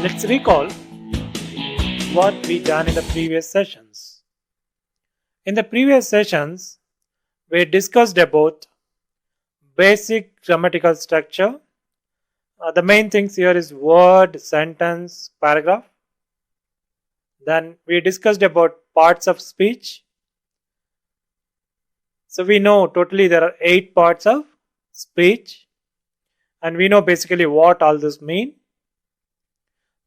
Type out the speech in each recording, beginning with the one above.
Let's recall what we done in the previous sessions. In the previous sessions, we discussed about basic grammatical structure. The main things here is word, sentence, paragraph. Then we discussed about parts of speech. So we know totally there are 8 parts of speech, and we know basically what all this mean.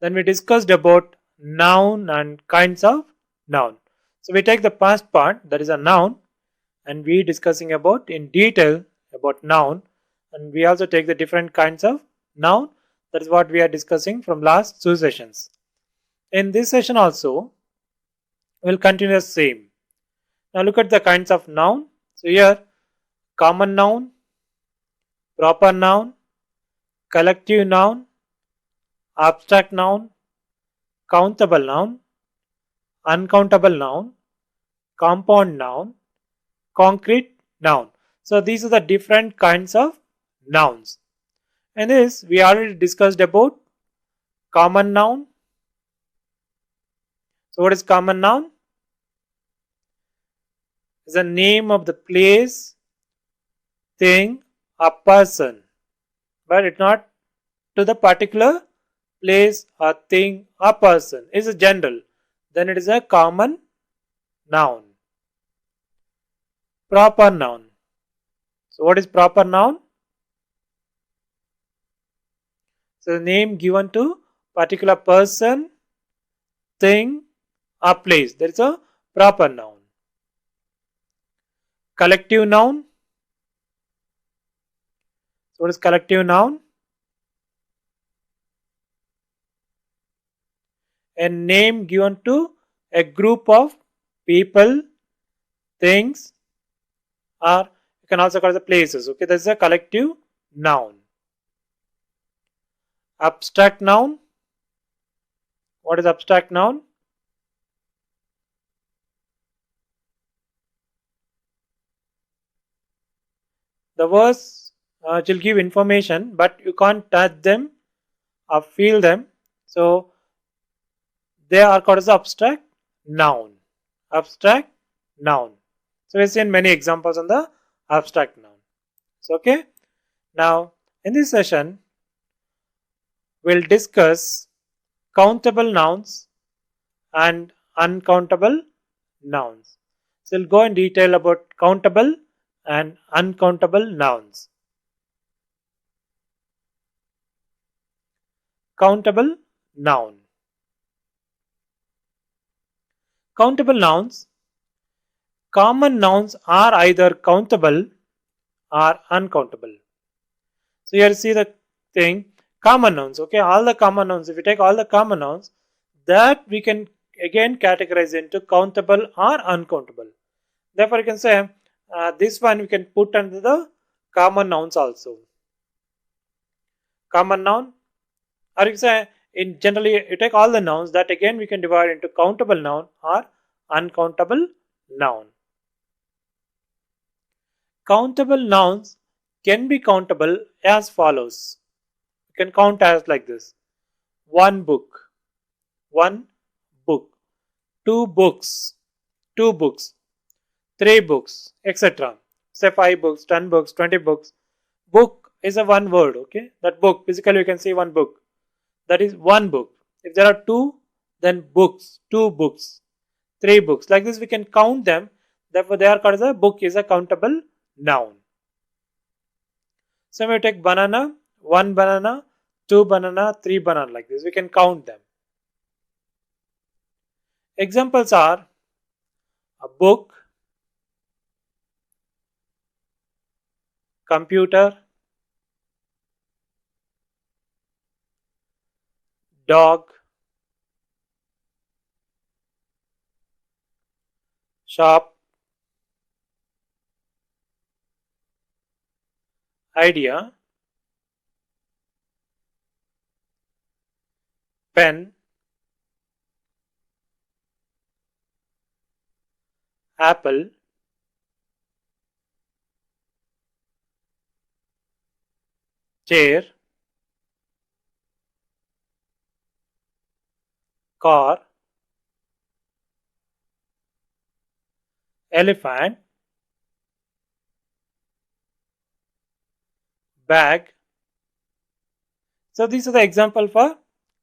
Then we discussed about noun and kinds of noun. So we take the past part, that is a noun, and we discussing about in detail about noun, and we also take the different kinds of noun. That is what we are discussing from last 2 sessions. In this session also, we will continue the same. Now look at the kinds of noun. So here, common noun, proper noun, collective noun, abstract noun, countable noun, uncountable noun, compound noun, concrete noun. So these are the different kinds of nouns. And this we already discussed about common noun. So what is common noun? It's the name of the place, thing, or person, but it's not to the particular place or thing or person. It's a general. Then it is a common noun. Proper noun. So what is proper noun? So the name given to particular person, thing, or place. That is a proper noun. Collective noun. So what is collective noun? A name given to a group of people, things, or you can also call it the places. Okay, this is a collective noun. Abstract noun. What is abstract noun? The words will give information, but you can't touch them or feel them. So they are called as abstract noun. Abstract noun. So we've seen many examples on the abstract noun. So okay. Now in this session, we'll discuss countable nouns and uncountable nouns. So we'll go in detail about countable and uncountable nouns. Countable noun. Countable nouns. Common nouns are either countable or uncountable. So here see the thing, common nouns. Okay, all the common nouns. If you take all the common nouns, that we can again categorize into countable or uncountable. Therefore, you can say this one we can put under the common nouns also. Common noun, or you can say in generally you take all the nouns, that again we can divide into countable noun or uncountable noun. Countable nouns can be countable as follows. You can count as like this: one book, one book, two books, two books, three books, etc. Say 5 books, 10 books, 20 books. Book is a one word, okay? That book, physically you can see one book. That is one book. If there are two, then books, two books, three books. Like this we can count them. Therefore they are called as a book is a countable noun. So we take banana, one banana, two banana, three banana, like this. We can count them. Examples are a book, computer, dog, shop, idea, pen, apple, chair, car, elephant, bag. So these are the example for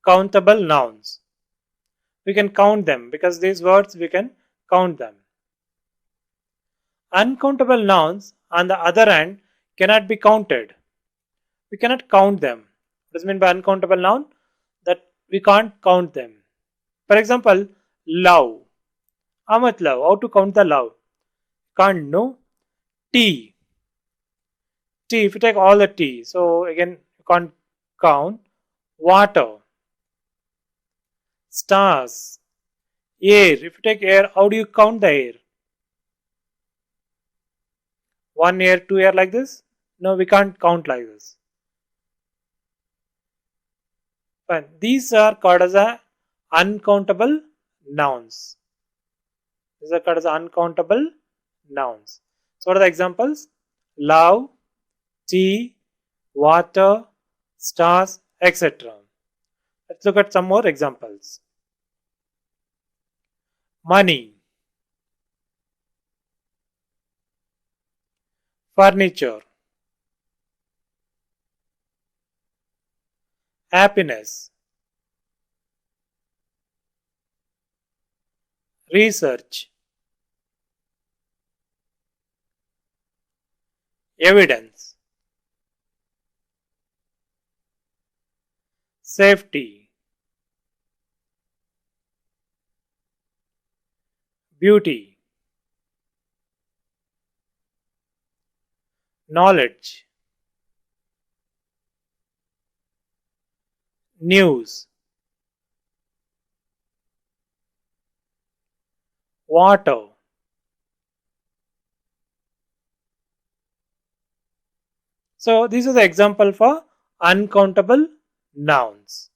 countable nouns. We can count them because these words we can count them. Uncountable nouns, on the other hand, cannot be counted. We cannot count them. What does it mean by uncountable noun? That we can't count them. For example, love. How much love? How to count the love? Can't know. Tea. Tea, if you take all the tea, so again you can't count. Water. Stars. Air. If you take air, how do you count the air? 1 air, 2 air like this? No, we can't count like this. Fine. These are called as uncountable nouns. These are called as uncountable nouns. So what are the examples? Love, tea, water, stars, etc. Let's look at some more examples. Money, furniture, happiness, research, evidence, safety, beauty, knowledge, news, water. So these are the example for uncountable nouns.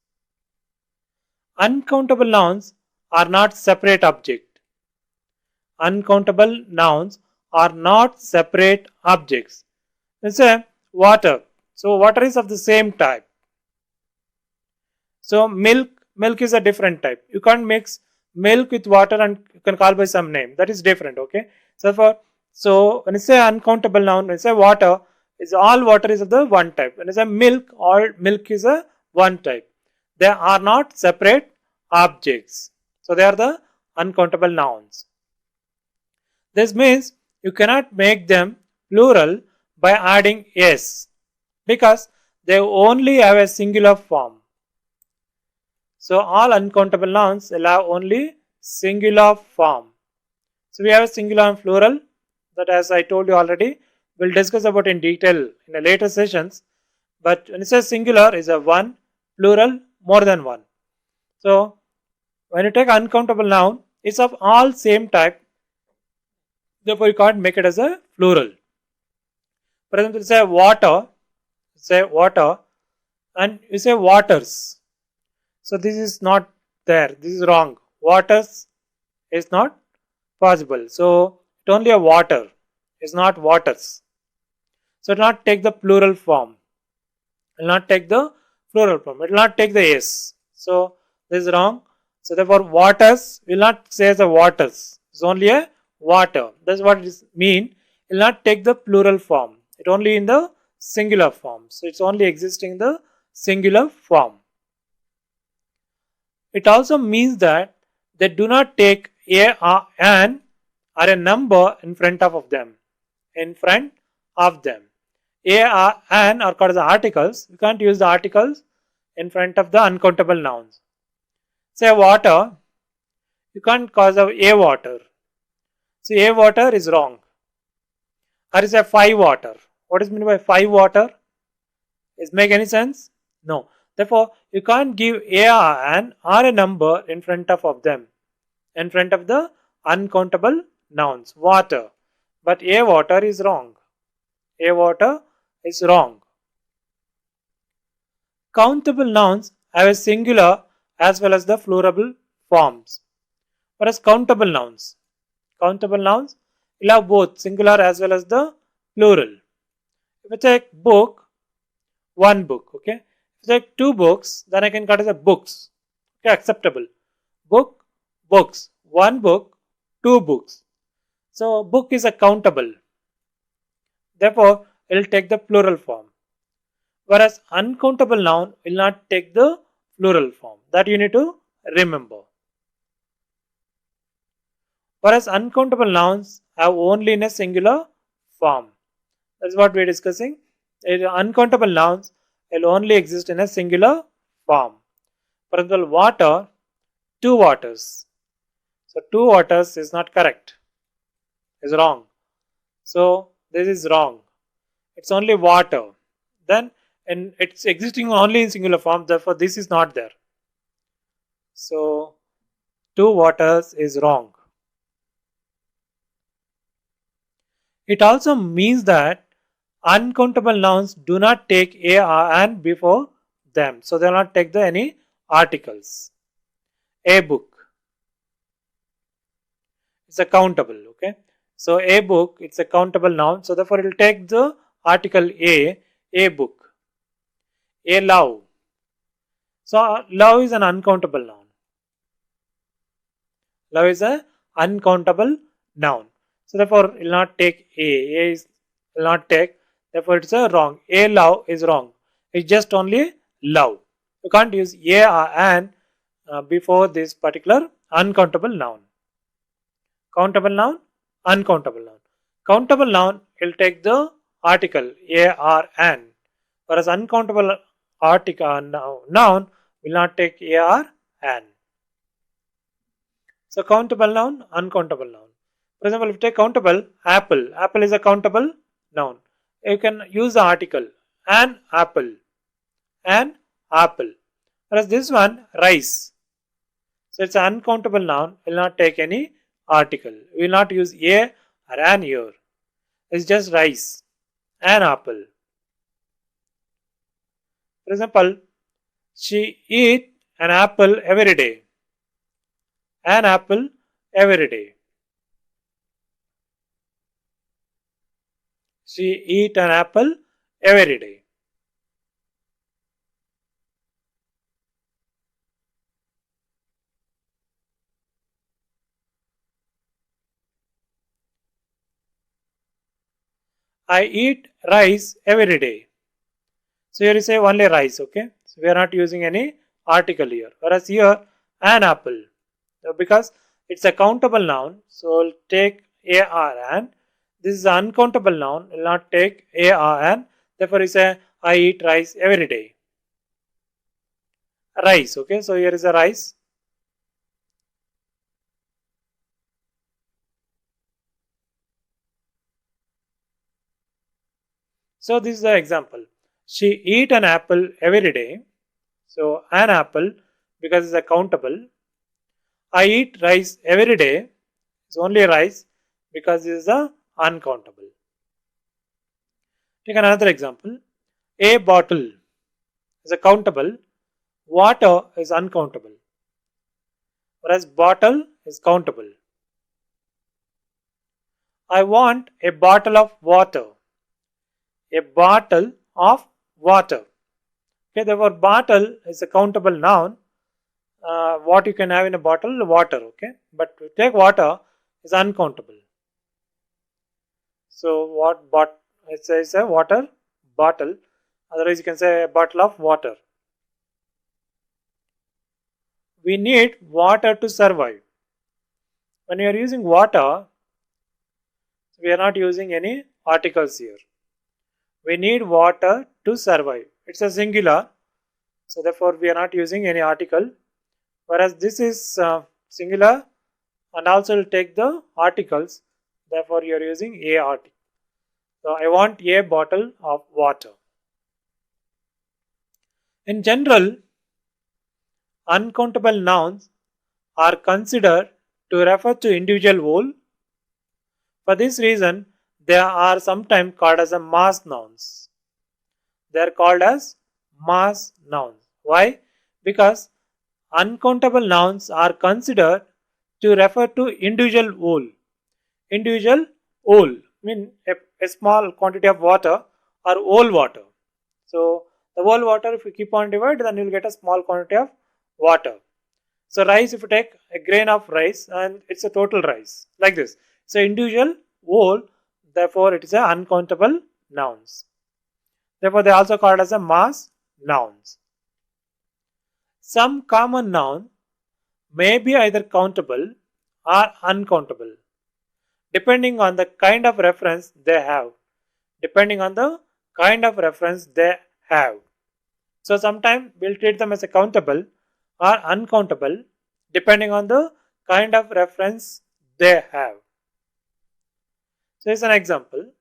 Uncountable nouns are not separate object. Uncountable nouns are not separate objects. Let's say water. So water is of the same type. So milk is a different type. You can't mix milk with water and you can call by some name. That is different, okay? So when you say uncountable noun, when you say water, is all water is of the one type. When you say milk, all milk is a one type. They are not separate objects. So they are the uncountable nouns. This means you cannot make them plural by adding s because they only have a singular form. So all uncountable nouns will have only singular form. So we have a singular and plural that, as I told you already, we'll discuss about in detail in the later sessions. But when it says singular is a one, plural more than one. So when you take uncountable noun, it's of all same type. Therefore you can't make it as a plural. For example, say water and you say waters. So this is not there. This is wrong. Waters is not possible. So it only a water. It's not waters. So it will not take the plural form. It will not take the plural form. It will not take the s. So this is wrong. So therefore waters will not say as a waters. It's only a water. That's what it mean. It will not take the plural form. It only in the singular form. So it's only existing in the singular form. It also means that they do not take an or a number in front of them. In front of them. An are called as articles. You can't use the articles in front of the uncountable nouns. Say water, you can't cause of a water. So a water is wrong. Or is a 5 water. What is meant by 5 water? Is make any sense? No. Therefore, you can't give an or a number in front of them, in front of the uncountable nouns, water. But a water is wrong. A water is wrong. Countable nouns have a singular as well as the plural forms. Whereas countable nouns will have both singular as well as the plural. If I take book, one book, okay. If I take two books, then I can cut as a books. Okay, acceptable. book, books. One book, two books. So book is a countable. Therefore, it will take the plural form. Whereas uncountable noun will not take the plural form. That you need to remember. Whereas uncountable nouns have only in a singular form. That's what we are discussing. Uncountable nouns will only exist in a singular form. For example, water, two waters. So two waters is not correct. Is wrong. So this is wrong. It's only water. Then and it's existing only in singular form. Therefore, this is not there. So two waters is wrong. It also means that uncountable nouns do not take a or an before them. So they will not take any articles. A book. It's a countable. Okay. So a book, it's a countable noun. So therefore it will take the article a book. A love. So love is an uncountable noun. Love is an uncountable noun. So therefore it will not take a is will not take. Therefore it's a wrong. A love is wrong. It's just only love. You can't use a or an before this particular uncountable noun. Countable noun, uncountable noun. Countable noun will take the article a or an, whereas uncountable article noun will not take a or an. So countable noun, uncountable noun. For example, if you take countable, apple. Apple is a countable noun. You can use the article an apple. An apple. Whereas this one, rice. So it's an uncountable noun, will not take any article. We will not use a or an here. It's just rice. An apple. For example, she eat an apple every day. An apple every day. She eat an apple every day. I eat rice every day. So here you say only rice, okay? So we are not using any article here. Whereas here, an apple. So because it's a countable noun, so we'll take a or an. This is an uncountable noun, will not take a or an. Therefore, you say I eat rice every day. Rice, okay? So here is a rice. So this is the example. She eat an apple every day. So an apple because it's a countable. I eat rice every day. It's only rice because it is a uncountable. Take another example. A bottle is a countable. Water is uncountable. Whereas bottle is countable. I want a bottle of water. A bottle of water. Okay, therefore bottle is a countable noun. What you can have in a bottle? Water, okay. But to take water is uncountable. So what it says a water bottle. Otherwise you can say a bottle of water. We need water to survive. When you are using water, we are not using any articles here. We need water to survive. It's a singular. So therefore we are not using any article. Whereas this is singular and also will take the articles. Therefore you are using a article. So I want a bottle of water. In general, uncountable nouns are considered to refer to individual whole. For this reason, they are sometimes called as a mass nouns. They are called as mass nouns. Why? Because uncountable nouns are considered to refer to individual whole. Individual whole mean a small quantity of water or whole water. So the whole water, if you keep on divide, then you will get a small quantity of water. So rice, if you take a grain of rice and it's a total rice, like this. So individual whole, therefore it is a uncountable nouns. Therefore they are also called as a mass nouns. Some common noun may be either countable or uncountable, depending on the kind of reference they have. Depending on the kind of reference they have. So sometimes we'll treat them as a countable or uncountable depending on the kind of reference they have. So here's an example.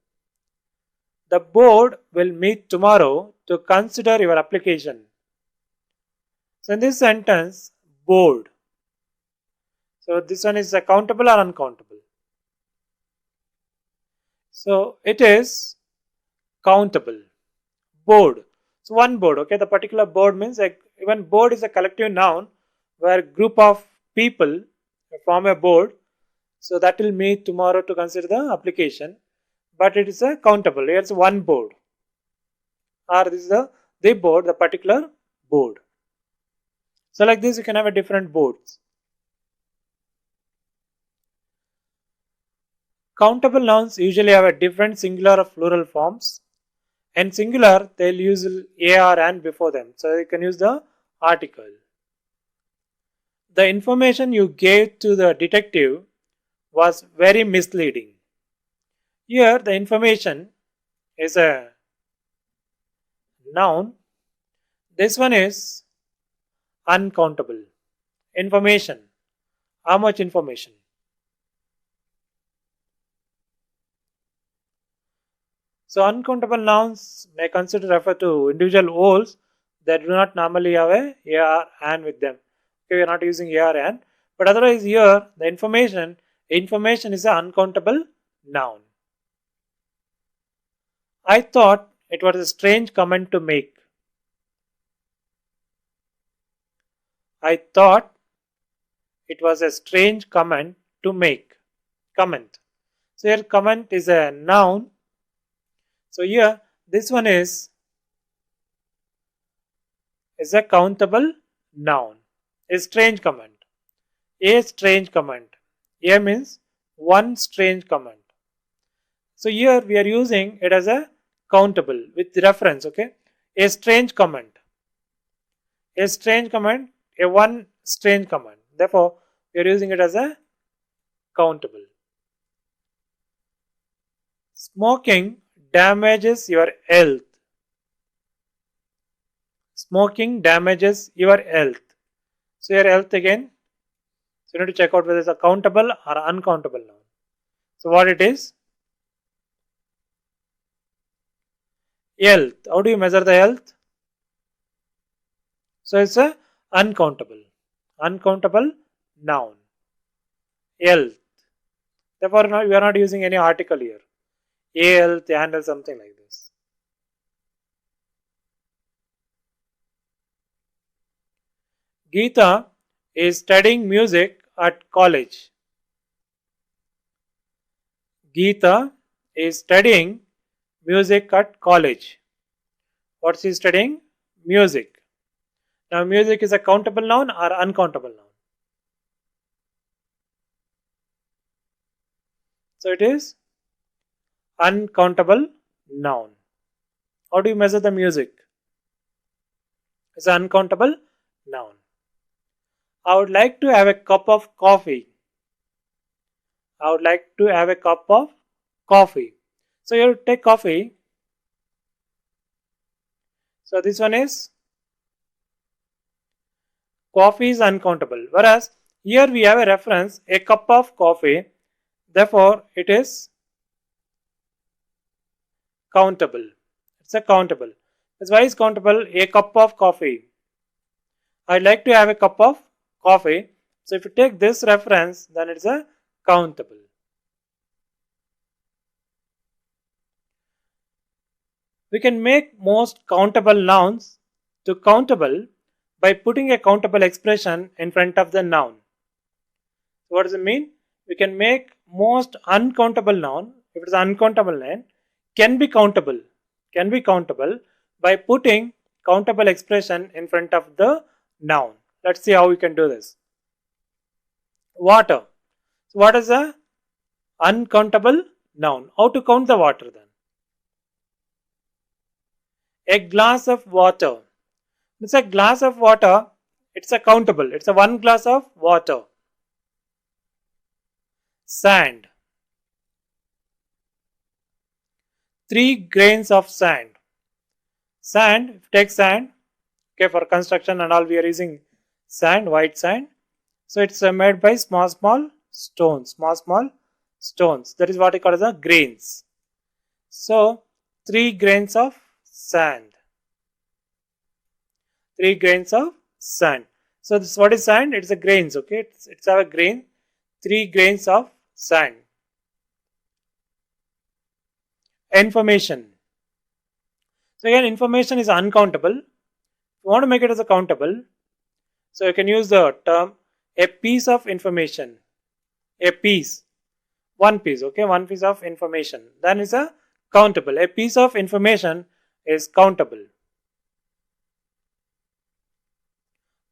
The board will meet tomorrow to consider your application. So in this sentence, board. So this one is a countable or uncountable? So it is countable. Board. So one board, okay, the particular board means even board is a collective noun where group of people form a board. So that will meet tomorrow to consider the application, but it is a countable. It's one board, or this is the board, the particular board. So like this you can have a different boards. Countable nouns usually have a different singular or plural forms. In singular, they'll use a or an before them. So you can use the article. The information you gave to the detective was very misleading. Here, the information is a noun. This one is uncountable. Information. How much information? So uncountable nouns may consider refer to individual wholes that do not normally have a or an with them. Okay, we are not using a or an, but otherwise here the information is an uncountable noun. I thought it was a strange comment to make. I thought it was a strange comment to make. Comment. So here comment is a noun. So here this one is a countable noun. A strange comment. A strange comment. A means one strange comment. So here we are using it as a countable with reference, okay? A strange comment. A strange comment, a one strange comment. Therefore, we are using it as a countable. Smoking damages your health. Smoking damages your health. So your health again. So you need to check out whether it's a countable or uncountable noun. So what it is? Health. How do you measure the health? So it's a uncountable noun. Health. Therefore, we are not using any article here. A health, handle, something like this. Geeta is studying music at college. Geeta is studying music at college. What's she studying? Music. Now music is a countable noun or uncountable noun? So it is uncountable noun. How do you measure the music? It's an uncountable noun. I would like to have a cup of coffee. I would like to have a cup of coffee. So you take coffee. So this one is coffee is uncountable. Whereas here we have a reference, a cup of coffee. Therefore, it is countable. It's a countable. That's why it's countable. A cup of coffee. I'd like to have a cup of coffee. So if you take this reference, then it's a countable. We can make most countable nouns to countable by putting a countable expression in front of the noun. What does it mean? We can make most uncountable noun, if it is uncountable noun, can be countable by putting countable expression in front of the noun. Let's see how we can do this. Water. So what is a uncountable noun? How to count the water then? A glass of water. It's a glass of water. It's a countable. It's a one glass of water. Sand. 3 grains of sand. Sand, take sand. Okay, for construction and all we are using sand, white sand. So it's made by small stones. Small stones. That is what we call as the grains. So 3 grains of sand. 3 grains of sand. So this what is sand? It's a grains. Okay, it's a grain. 3 grains of sand. Information. So again, information is uncountable. If you want to make it as a countable, so you can use the term a piece of information. A piece. One piece. Okay, one piece of information. Then is a countable. A piece of information is countable.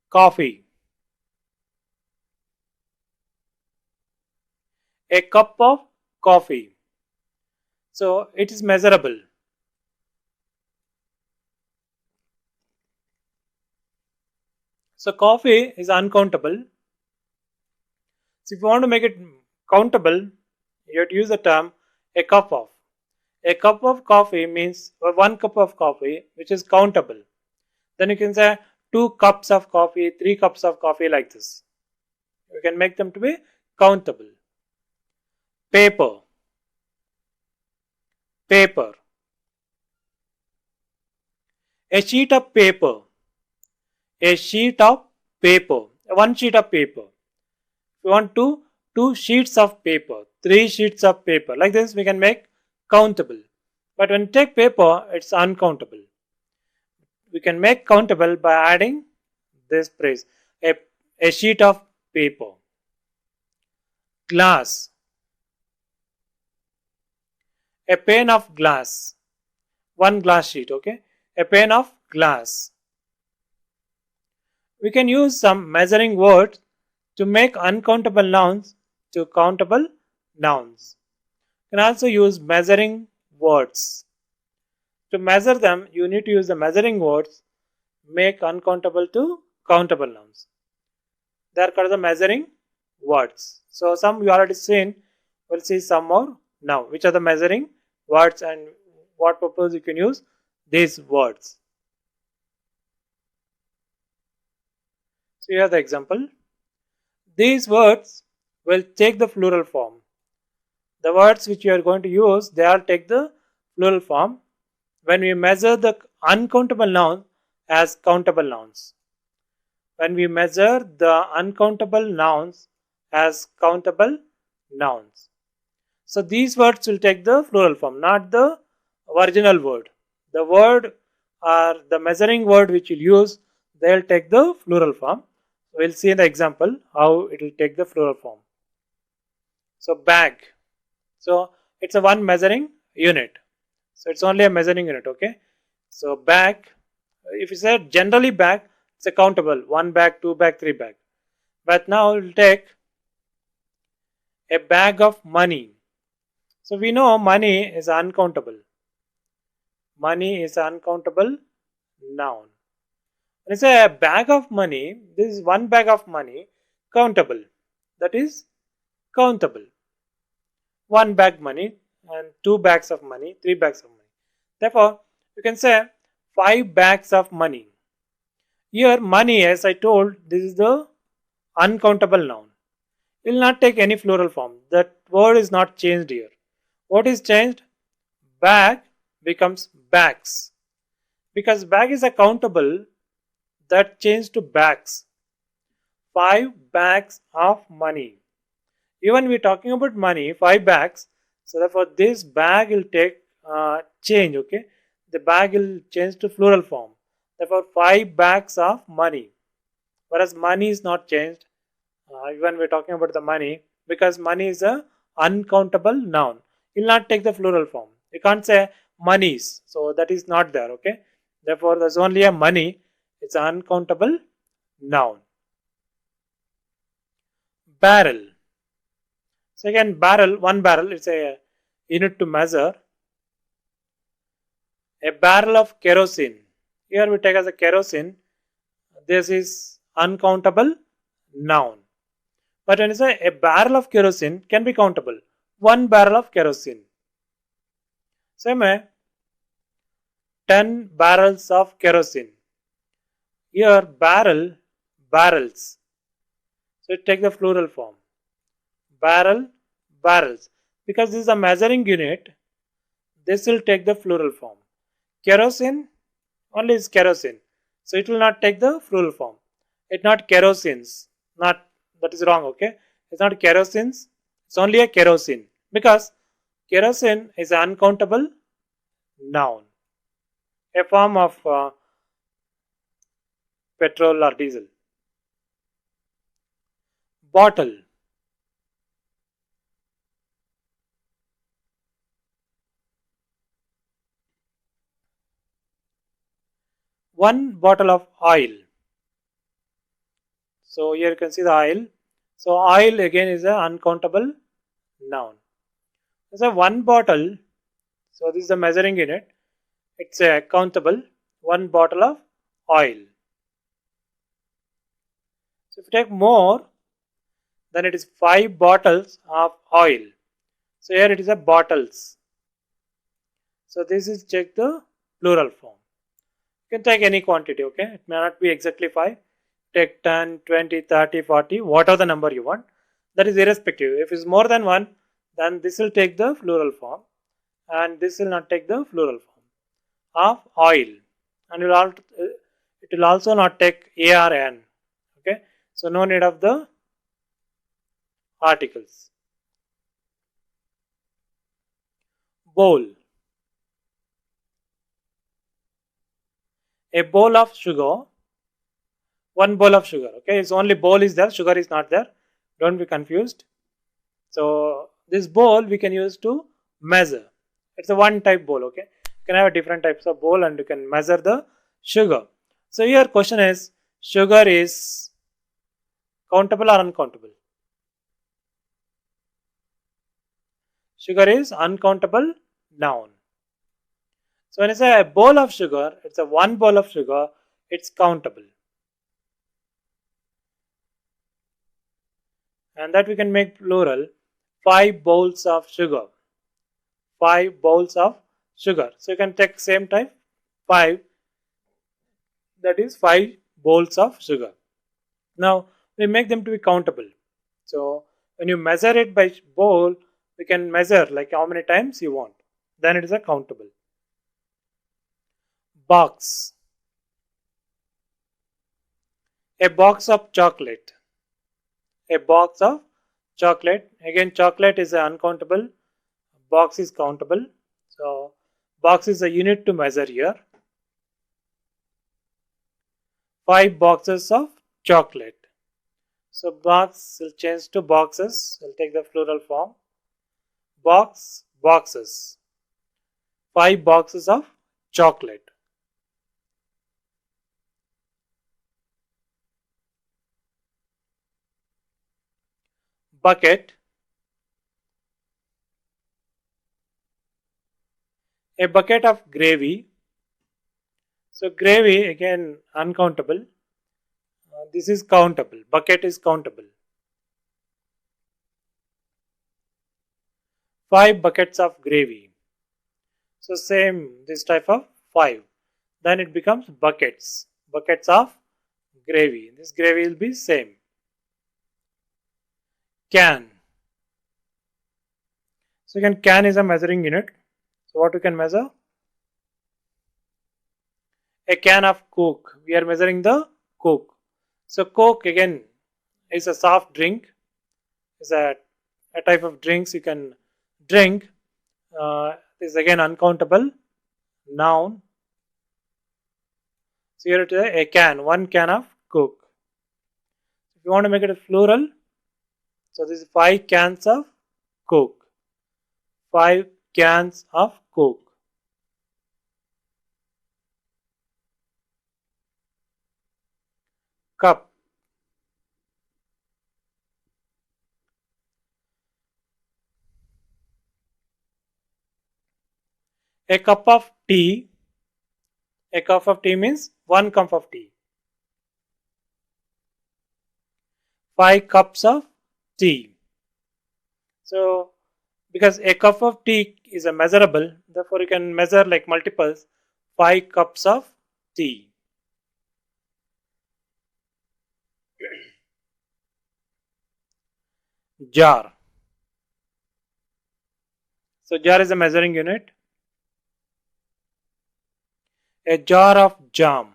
Coffee. A cup of coffee. So it is measurable. So coffee is uncountable. So if you want to make it countable, you have to use the term a cup of. A cup of coffee means 1 cup of coffee, which is countable. Then you can say 2 cups of coffee, 3 cups of coffee, like this. You can make them to be countable. Paper. Paper. A sheet of paper. A sheet of paper. 1 sheet of paper. If you want 2 sheets of paper, 3 sheets of paper. Like this we can make countable. But when you take paper, it's uncountable. We can make countable by adding this phrase. A sheet of paper. Glass. A pane of glass. 1 glass sheet, okay? A pane of glass. We can use some measuring words to make uncountable nouns to countable nouns. You can also use measuring words. To measure them, you need to use the measuring words, make uncountable to countable nouns. They are called the measuring words. So some you already seen, we'll see some more now. Which are the measuring words and what purpose you can use these words. So here the example. These words will take the plural form. The words which you are going to use, they all take the plural form when we measure the uncountable noun as countable nouns. When we measure the uncountable nouns as countable nouns. So these words will take the plural form, not the original word. The word or the measuring word which you use, they will take the plural form. We'll see in the example how it will take the plural form. So bag. So it's a one measuring unit. So it's only a measuring unit, okay? So bag, if you say generally bag, it's a countable. 1 bag, 2 bag, 3 bag. But now we'll take a bag of money. So we know money is uncountable. Money is uncountable noun. When you say a bag of money, this is 1 bag of money, countable. That is countable. 1 bag money and 2 bags of money, 3 bags of money. Therefore, you can say 5 bags of money. Here money, as I told, this is the uncountable noun. It will not take any plural form. That word is not changed here. What is changed? Bag becomes bags. Because bag is a countable, that changed to bags. 5 bags of money. Even we are talking about money, 5 bags. So therefore this bag will take change, okay? The bag will change to plural form. Therefore 5 bags of money. Whereas money is not changed. Even we are talking about the money, because money is a uncountable noun. It will not take the plural form. You can't say monies. So that is not there, okay? Therefore there's only a money. It's an uncountable noun. Barrel. So again, barrel, one barrel, it's a unit to measure. A barrel of kerosene. Here we take as a kerosene. This is uncountable noun. But when you say a barrel of kerosene can be countable. One barrel of kerosene. Same way, 10 barrels of kerosene. Here barrel, barrels. So it take the plural form. Barrel, barrels. Because this is a measuring unit, this will take the plural form. Kerosene only is kerosene. So it will not take the plural form. It's not kerosenes. Not, that is wrong, okay? It's not kerosenes. It's only a kerosene. Because kerosene is an uncountable noun. A form of petrol or diesel. Bottle. One bottle of oil. So here you can see the oil. So oil again is an uncountable noun. So one bottle. So this is the measuring unit. It's a countable. One bottle of oil. So if you take more, then it is 5 bottles of oil. So here it is a bottles. So this is check the plural form. You can take any quantity, okay? It may not be exactly 5. Take 10, 20, 30, 40, whatever the number you want. That is irrespective. If it's more than 1, then this will take the plural form. And this will not take the plural form of oil. And it will also not take ARN. Okay? So no need of the articles. Bowl. A bowl of sugar. One bowl of sugar. Okay, it's only bowl is there, sugar is not there. Don't be confused. So this bowl we can use to measure. It's a one type bowl. Okay, you can have different types of bowl and you can measure the sugar. So here question is, sugar is countable or uncountable? Sugar is uncountable noun. So when I say a bowl of sugar, it's a one bowl of sugar, it's countable. And that we can make plural, 5 bowls of sugar. 5 bowls of sugar. So you can take same type, 5, that is 5 bowls of sugar. Now we make them to be countable. So when you measure it by bowl, we can measure like how many times you want. Then it is a countable. Box. A box of chocolate. A box of chocolate. Again, chocolate is uncountable. Box is countable. So box is a unit to measure here. 5 boxes of chocolate. So box will change to boxes. We'll take the plural form. Box, boxes. 5 boxes of chocolate. Bucket. A bucket of gravy. So gravy again uncountable. This is countable. Bucket is countable. 5 buckets of gravy. So same this type of 5. Then it becomes buckets. Buckets of gravy. This gravy will be same. Can. So again, can is a measuring unit. So what we can measure? A can of Coke. We are measuring the Coke. So Coke again is a soft drink. Is a type of drinks you can drink. This is again uncountable noun. So here it is a can. One can of Coke. If you want to make it a plural, so this is 5 cans of Coke. 5 cans of Coke. Cup. A cup of tea. A cup of tea means 1 cup of tea. 5 cups of tea. So, because a cup of tea is a measurable, therefore you can measure like multiples. 5 cups of tea. Jar. So, jar is a measuring unit. A jar of jam.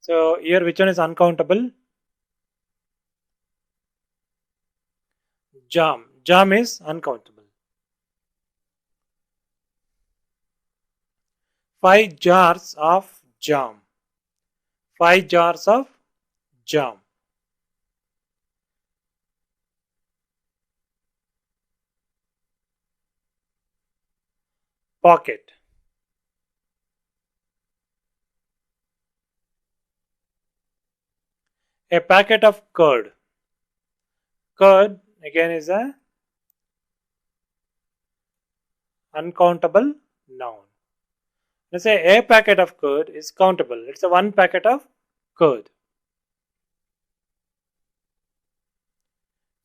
So, here which one is uncountable? Jam. Jam is uncountable. 5 jars of jam. 5 jars of jam. Pocket. A packet of curd. Curd again is a uncountable noun. Let's say a packet of curd is countable. It's a 1 packet of curd.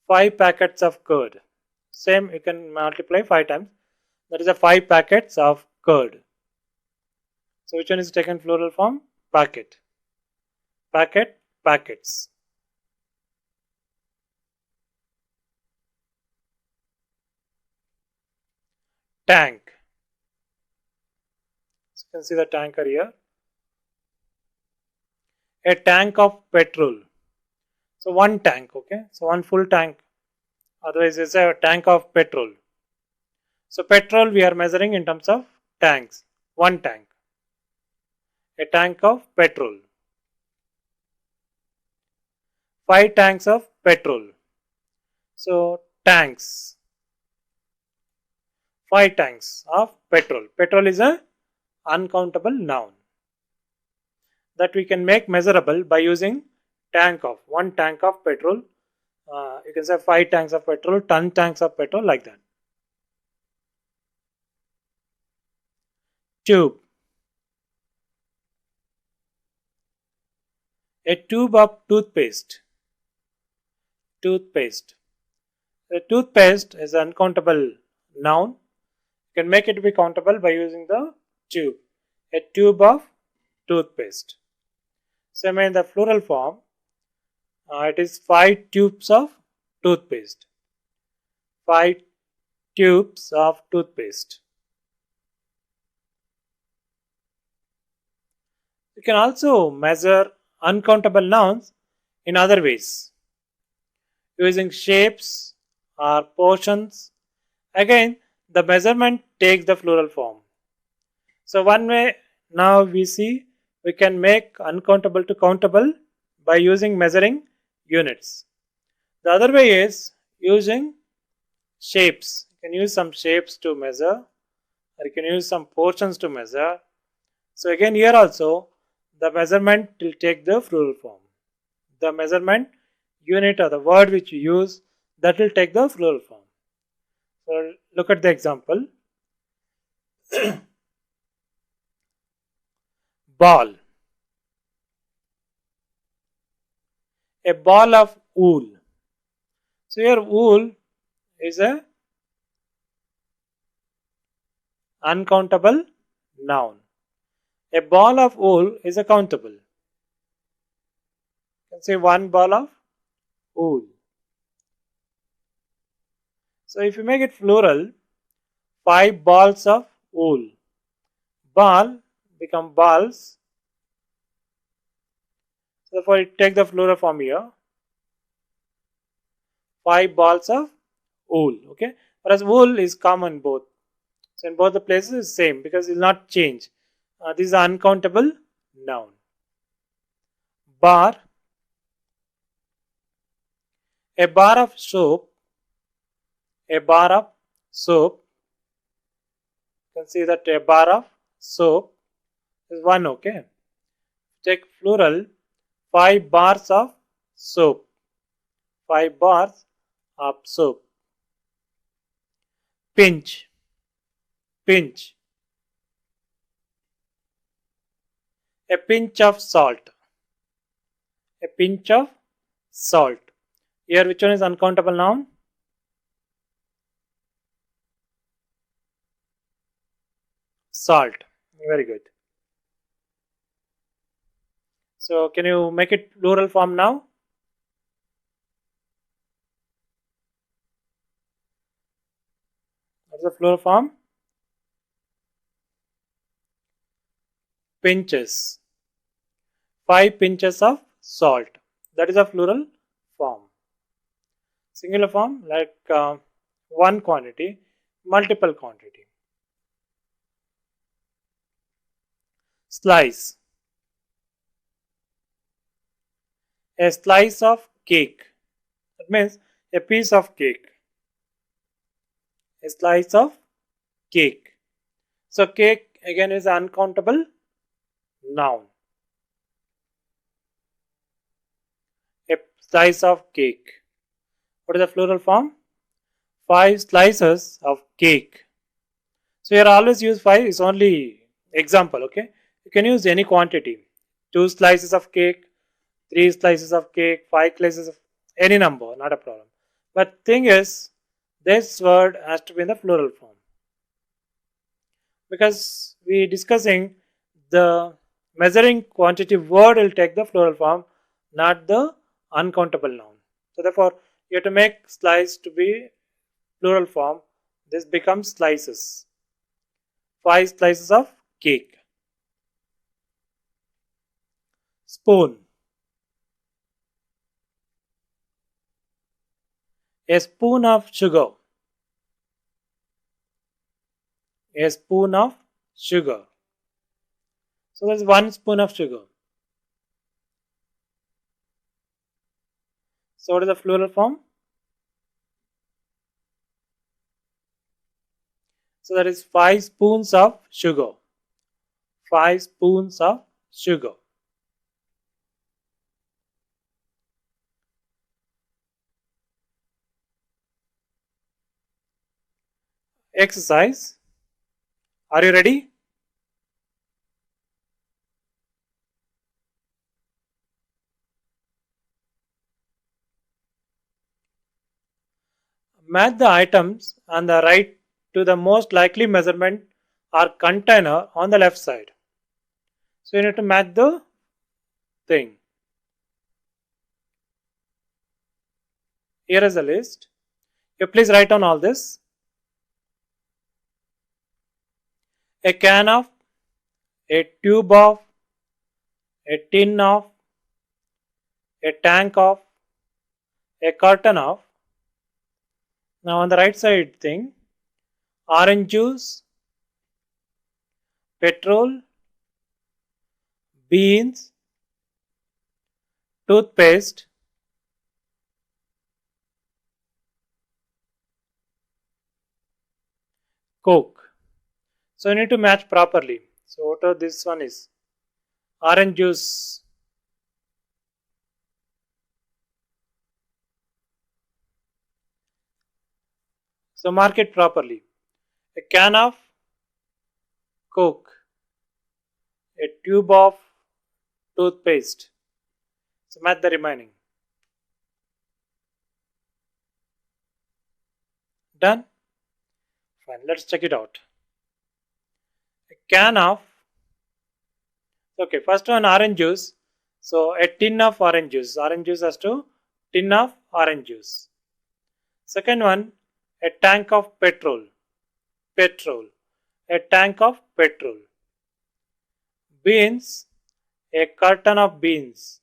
5 packets of curd. Same, you can multiply 5 times. That is a 5 packets of curd. So which one is taken plural form? Packet. Packet, packets. Tank. So you can see the tanker here. A tank of petrol. So 1 tank, okay. So 1 full tank. Otherwise it's a tank of petrol. So petrol we are measuring in terms of tanks. 1 tank. A tank of petrol. 5 tanks of petrol. So tanks. 5 tanks of petrol. Petrol is a uncountable noun that we can make measurable by using tank of 1 tank of petrol. You can say 5 tanks of petrol, 10 tanks of petrol, like that. Tube. A tube of toothpaste. Toothpaste. A toothpaste is an uncountable noun. You can make it be countable by using the tube. A tube of toothpaste. Same in the plural form, it is 5 tubes of toothpaste. 5 tubes of toothpaste. You can also measure uncountable nouns in other ways, using shapes or portions. Again, the measurement takes the plural form. So one way now we see we can make uncountable to countable by using measuring units. The other way is using shapes. You can use some shapes to measure, or you can use some portions to measure. So again here also the measurement will take the plural form. The measurement unit or the word which you use, that will take the plural form. So look at the example. Ball. A ball of wool. So here wool is a uncountable noun. A ball of wool is a countable. You can say 1 ball of wool. So if you make it plural, 5 balls of wool. Ball become balls. So therefore it take the plural form here. 5 balls of wool. Okay. Whereas wool is common both. So in both the places is same because it will not change. This is an uncountable noun. Bar. A bar of soap. A bar of soap. You can see that a bar of soap is 1, okay. Take plural, 5 bars of soap. 5 bars of soap. Pinch. pinch. A pinch of salt. A pinch of salt. Here which one is uncountable noun? Salt. Very good. So can you make it plural form now? What's the plural form? Pinches. 5 pinches of salt. That is a plural form. Singular form like one quantity, multiple quantity. Slice. A slice of cake. That means a piece of cake. A slice of cake. So cake again is uncountable noun. A slice of cake. What is the plural form? 5 slices of cake. So here always use 5 is only example, okay? You can use any quantity. 2 slices of cake, 3 slices of cake, 5 slices of any number, not a problem. But thing is, this word has to be in the plural form. Because we discussing the measuring quantity word will take the plural form, not the uncountable noun. So therefore, you have to make slice to be plural form. This becomes slices. 5 slices of cake. Spoon. A spoon of sugar. A spoon of sugar. So there's 1 spoon of sugar. So what is the plural form? So that is 5 spoons of sugar. 5 spoons of sugar. Exercise. Are you ready? Match the items on the right to the most likely measurement or container on the left side. So you need to match the thing. Here is a list. You please write down all this. A can of, a tube of, a tin of, a tank of, a carton of. Now on the right side thing, orange juice, petrol, beans, toothpaste, Coke. So you need to match properly. So what this one is? Orange juice. So mark it properly. A can of Coke. A tube of toothpaste. So match the remaining. Done? Fine. Let's check it out. A can of, okay, first one orange juice. So a tin of orange juice. Orange juice has to tin of orange juice. Second one, a tank of petrol. Petrol. A tank of petrol. Beans, a carton of beans.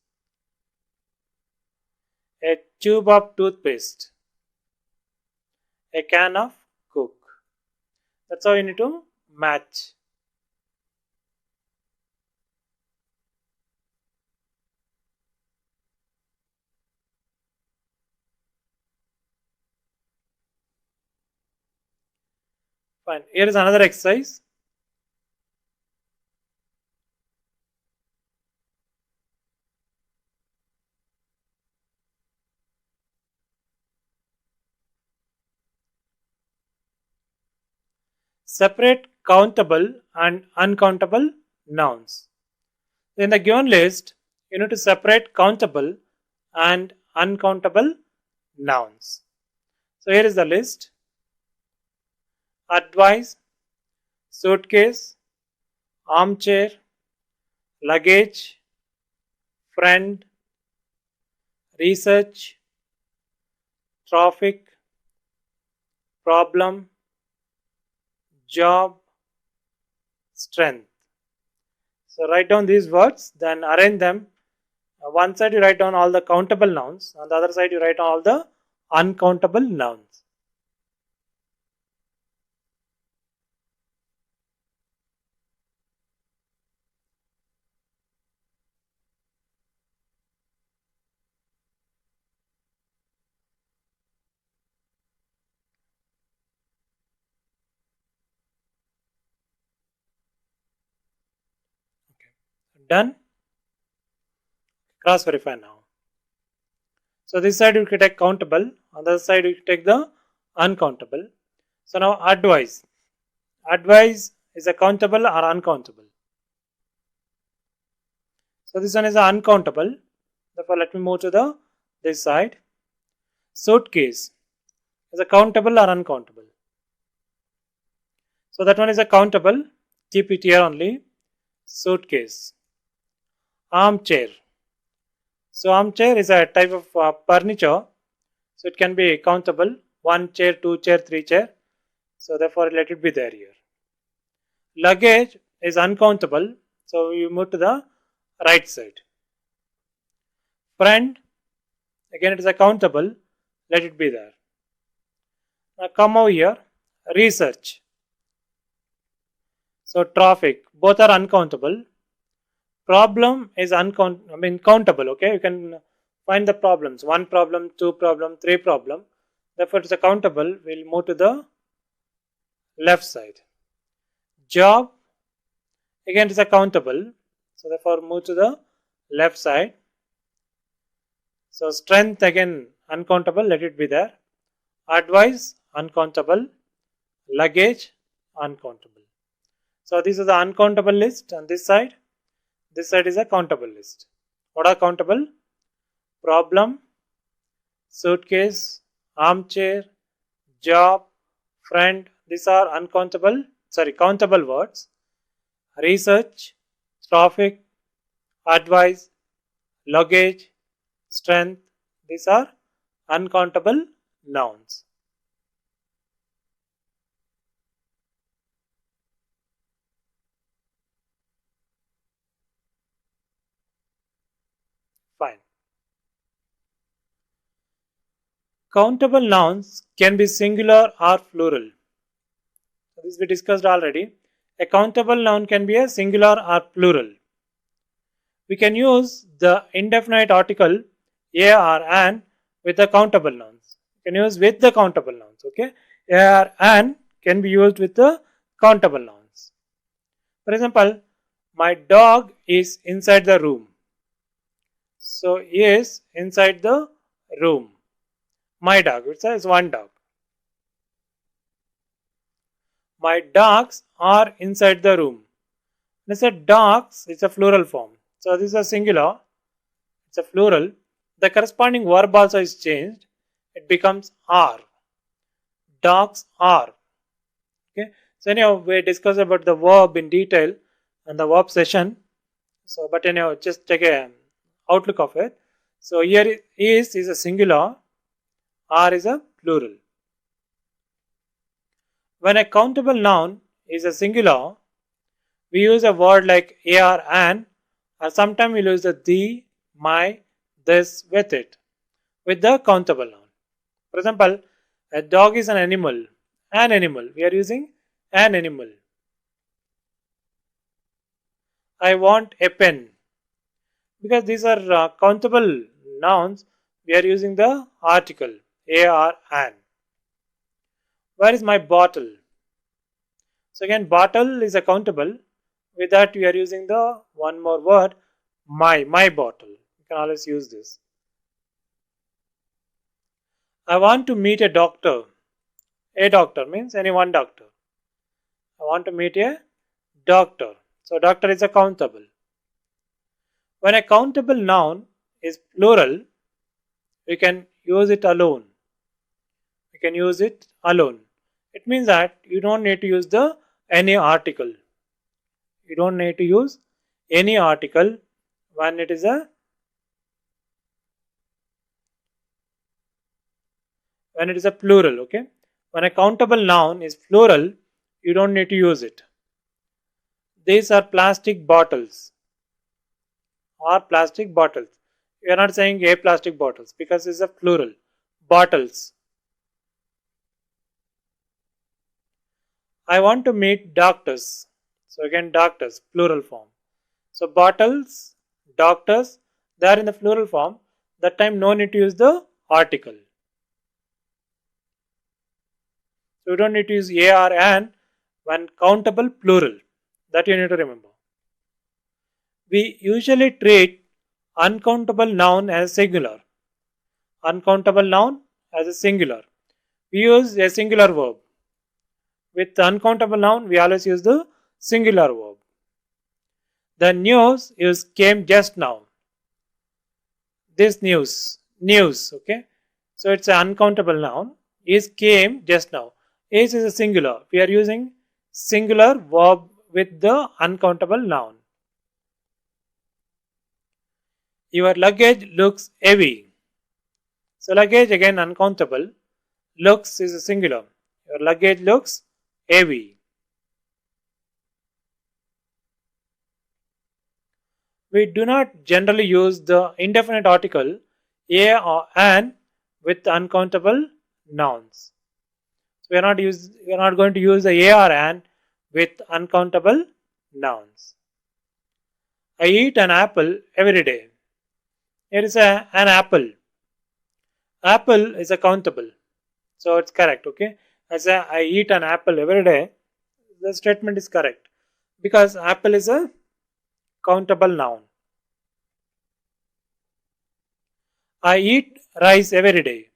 A tube of toothpaste. A can of Coke. That's how you need to match. Fine. Here is another exercise. Separate countable and uncountable nouns. In the given list, you need to separate countable and uncountable nouns. So here is the list: advice, suitcase, armchair, luggage, friend, research, traffic, problem, job, strength. So write down these words, then arrange them. One side you write down all the countable nouns, on the other side you write down all the uncountable nouns. Done? Cross verify now. So this side you can take countable, on the other side you can take the uncountable. So now advice. Advice is a countable or uncountable? So this one is uncountable. Therefore let me move to this side. Suitcase is a countable or uncountable? So that one is a countable. Keep it here only. Suitcase. Armchair. So armchair is a type of furniture. So it can be countable. 1 chair, 2 chair, 3 chair. So therefore let it be there here. Luggage is uncountable. So you move to the right side. Friend, again it is a countable. Let it be there. Now come over here. Research. So traffic. Both are uncountable. Problem is countable. Okay, you can find the problems. 1 problem, 2 problem, 3 problem. Therefore it is a countable. We'll move to the left side. Job, again it is a countable. So therefore move to the left side. So strength, again uncountable. Let it be there. Advice, uncountable. Luggage, uncountable. So this is the uncountable list on this side. This side is a countable list. What are countable? Problem, suitcase, armchair, job, friend. These are countable words. Research, traffic, advice, luggage, strength. These are uncountable nouns. Fine. Countable nouns can be singular or plural. So this we discussed already. A countable noun can be a singular or plural. We can use the indefinite article a or an with the countable nouns. You can use with the countable nouns. Okay, a or an can be used with the countable nouns. For example, my dog is inside the room. So is inside the room. My dog, it says 1 dog. My dogs are inside the room. When I said dogs, it's a plural form. So this is a singular, it's a plural. The corresponding verb also is changed. It becomes are. Dogs are. Okay. So anyhow, we discussed about the verb in detail in the verb session. So but anyhow, just take a outlook of it. So here is a singular, are is a plural. When a countable noun is a singular, we use a word like a or an, or sometimes we use the, my, this with it, with the countable noun. For example, a dog is an animal. An animal. We are using an animal. I want a pen. Because these are countable nouns, we are using the article a or an. Where is my bottle? So again, bottle is a countable. With that, we are using the one more word, my bottle. You can always use this. I want to meet a doctor. A doctor means any one doctor. I want to meet a doctor. So doctor is a countable. When a countable noun is plural, we can use it alone. We can use it alone. It means that you don't need to use the any article. You don't need to use any article when it is a plural. Okay, when a countable noun is plural, you don't need to use it. These are plastic bottles or plastic bottles. You are not saying a plastic bottles because it's a plural. Bottles. I want to meet doctors. So again, doctors, plural form. So bottles, doctors, they are in the plural form. That time no need to use the article. So you don't need to use a or an when countable plural. That you need to remember. We usually treat uncountable noun as singular. Uncountable noun as a singular. We use a singular verb. With uncountable noun, we always use the singular verb. The news came just now. This news, okay. So it's an uncountable noun. Came just now. Is a singular. We are using singular verb with the uncountable noun. Your luggage looks heavy. So luggage again uncountable. Looks is a singular. Your luggage looks heavy. We do not generally use the indefinite article a or an with uncountable nouns. So we are not going to use the a or an with uncountable nouns. I eat an apple every day. Here is an apple. Apple is a countable. So it's correct, okay? I eat an apple every day. The statement is correct because apple is a countable noun. I eat rice every day.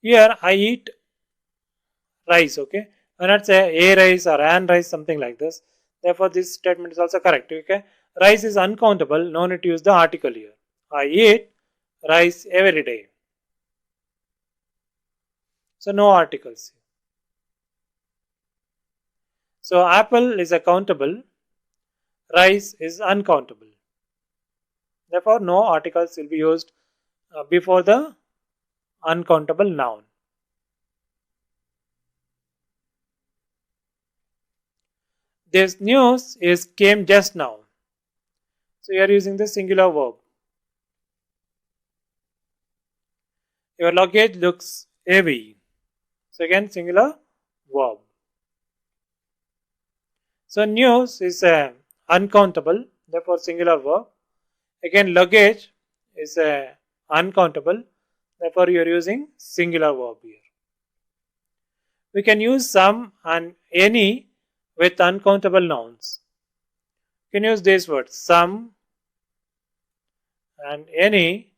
Here I eat rice, okay? I not say a rice or an rice, something like this. Therefore, this statement is also correct, okay? Rice is uncountable, no need to use the article here. I eat rice every day. So, no articles. So, apple is a countable, rice is uncountable. Therefore, no articles will be used before the uncountable noun. This news came just now. So you are using the singular verb. Your luggage looks heavy. So again singular verb. So news is uncountable, therefore singular verb. Again luggage is uncountable, therefore you are using singular verb here. We can use some and any with uncountable nouns. You can use these words some and any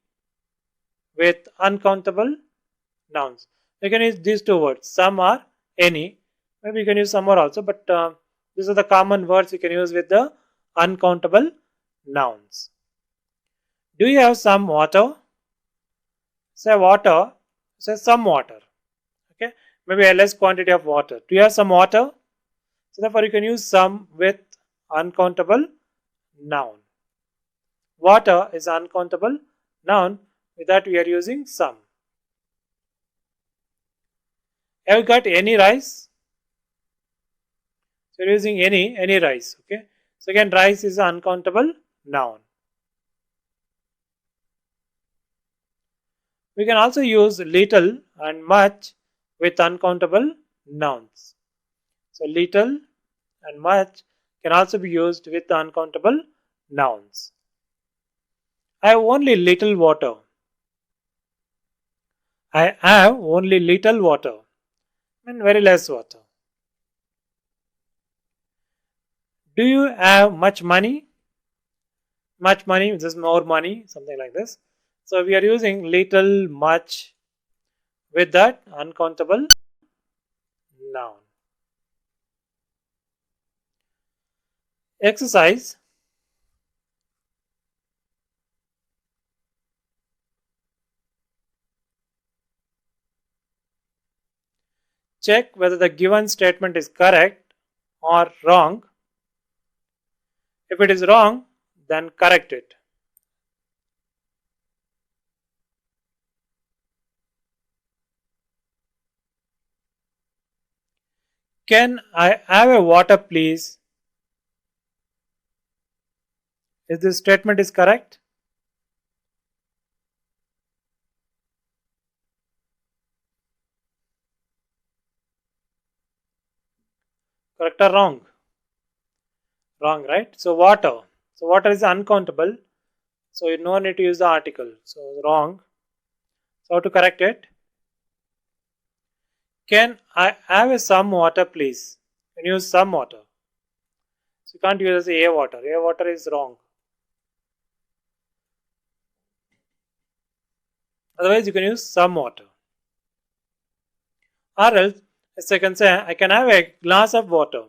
with uncountable nouns. You can use these two words, some or any. Maybe you can use some more also, but these are the common words you can use with the uncountable nouns. Do you have some water? Say water, say some water. Okay, maybe a less quantity of water. Do you have some water? So therefore you can use some with uncountable noun. Water is uncountable noun, with that we are using some. Have you got any rice? So you are using any rice. Okay. So again rice is an uncountable noun. We can also use little and much with uncountable nouns. So little and much can also be used with uncountable nouns. I have only little water. I have only little water. And very less water. Do you have much money? Much money, this is more money, something like this. So we are using little, much with that uncountable noun. Exercise. Check whether the given statement is correct or wrong. If it is wrong, then correct it. Can I have a water please? If this statement is correct, correct or wrong? Wrong, right? So water. So water is uncountable. So you no need to use the article. So wrong. So how to correct it? Can I have some water please? Can you use some water? So you can't use a water. A water is wrong. Otherwise you can use some water. Or else, as I can say, I can have a glass of water.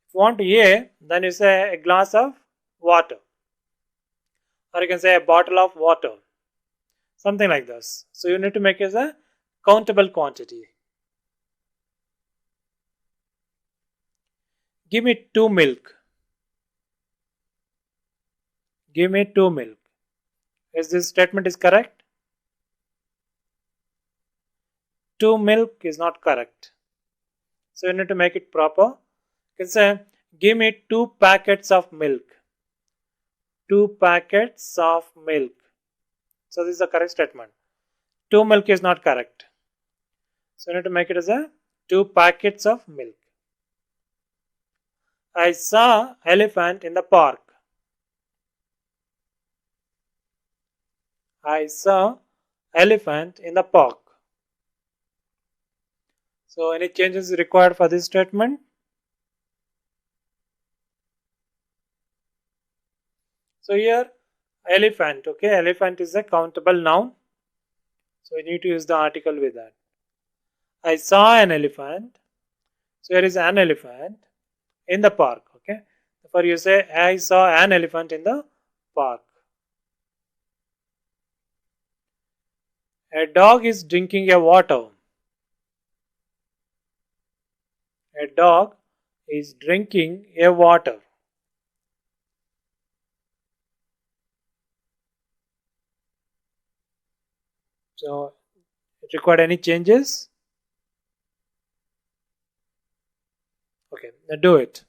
If you want A, then you say a glass of water. Or you can say a bottle of water. Something like this. So you need to make it as a countable quantity. Give me 2 milk. Give me 2 milk. Is this statement is correct? 2 milk is not correct. So you need to make it proper. You can say, give me 2 packets of milk. 2 packets of milk. So this is the correct statement. 2 milk is not correct. So you need to make it as a 2 packets of milk. I saw elephant in the park. I saw elephant in the park. So any changes required for this statement? So here elephant, okay, elephant is a countable noun. So we need to use the article with that. I saw an elephant. So here is an elephant in the park, okay. Therefore you say I saw an elephant in the park. A dog is drinking a water. A dog is drinking a water. So it required any changes? Okay, now do it.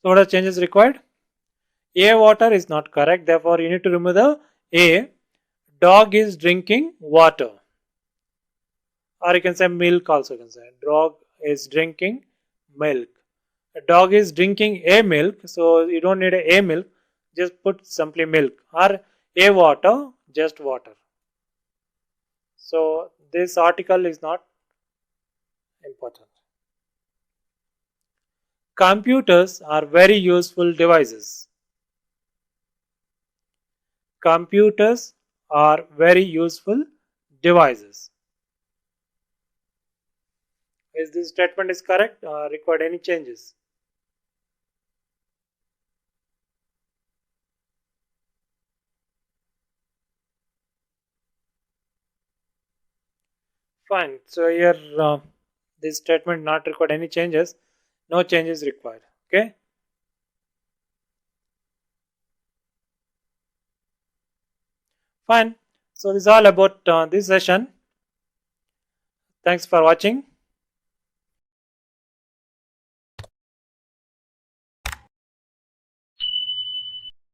So what are changes required? A water is not correct, therefore you need to remove the A. Dog is drinking water. Or you can say milk also, you can say dog is drinking milk. A dog is drinking a milk, so you don't need a milk, just put simply milk, or a water, just water. So this article is not important. Computers are very useful devices. Computers are very useful devices. Is this statement is correct or required any changes? Fine. So here this statement not required any changes. No changes required. Okay. Fine. So this is all about this session. Thanks for watching.